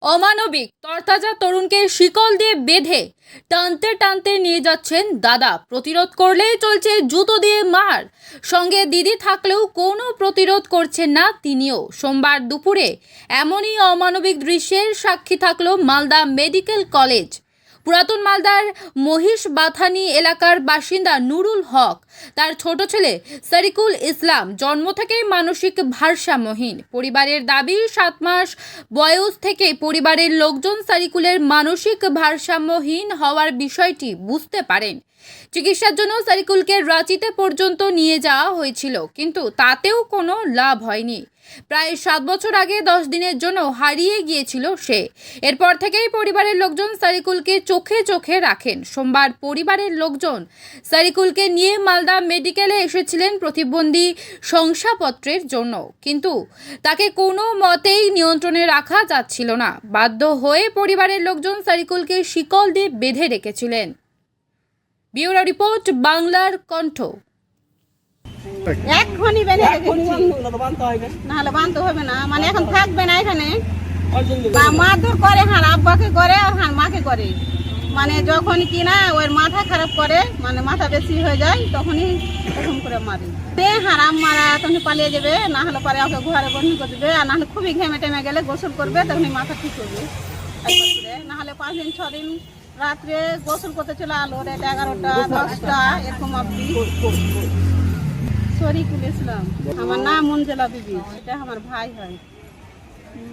অমানবিক তরতাজা তরুণকে শিকল দিয়ে বেঁধে টানতে টানতে নিয়ে যাচ্ছেন দাদা। প্রতিরোধ করলেই চলছে জুতো দিয়ে মার। সঙ্গে দিদি থাকলেও কোনো প্রতিরোধ করছেন না তিনিও। সোমবার দুপুরে এমনই অমানবিক দৃশ্যের সাক্ষী থাকলো মালদা মেডিকেল কলেজ। পুরাতন মালদার মহিষবাথানি এলাকার বাসিন্দা নুরুল হক, তার ছোট ছেলে সারিকুল ইসলাম জন্ম থেকেই মানসিক ভারসাম্যহীন। পরিবারের দাবি 7 মাস বয়স থেকে পরিবারের লোকজন সারিকুলের মানসিক ভারসাম্যহীন হওয়ার বিষয়টি বুঝতে পারেন। চিকিৎসার জন্য সারিকুলকে রাঁচিতে পর্যন্ত নিয়ে যাওয়া হয়েছিল, কিন্তু তাতেও কোনো লাভ হয়নি। প্রায় 7 বছর আগে 10 দিনের জন্য হারিয়ে গিয়েছিল সে। এরপর থেকেই পরিবারের লোকজন সারিকুলকে চোখে চোখে রাখেন। সোমবার পরিবারের লোকজন সারিকুলকে নিয়ে মালদা মেডিকেলে এসেছিলেন প্রতিবন্ধী শংসাপত্রের জন্য, কিন্তু তাকে কোনো মতেই নিয়ন্ত্রণে রাখা যাচ্ছিল না। বাধ্য হয়ে পরিবারের লোকজন সারিকুলকে শিকল দিয়ে বেঁধে রেখেছিলেন। ব্যুরো রিপোর্ট, বাংলার কণ্ঠ। এখনই বেঁধে রেখেছি, নাহলে বাঁধতে হবে না, মানে এখন থাকবে না এখানে। মারধর করে, হ্যাঁ আব্বাকে করে আর হ্যাঁ মাকে করে। মানে যখন কিনা ওর মাথা খারাপ করে, মানে মাথা বেশি হয়ে যায়, তখনই এরকম করে মারে। হারাম মারা তখন পালিয়ে যাবে, না হলে পরে ওকে ঘরে বন্ধ করে দেবে, আর নাহলে খুবই ঘেমে টেমে গেলে গোসল করবে, তখনই মাথা ঠিক করবে। নাহলে 5 দিন 6 দিন রাত্রে গোসল করতে চলে আলো, 11টা 10টা এরকম অব্দি। শরীকুল ইসলাম, আমার নাম মঞ্জুলা বিবি, এটা আমার ভাই হয়।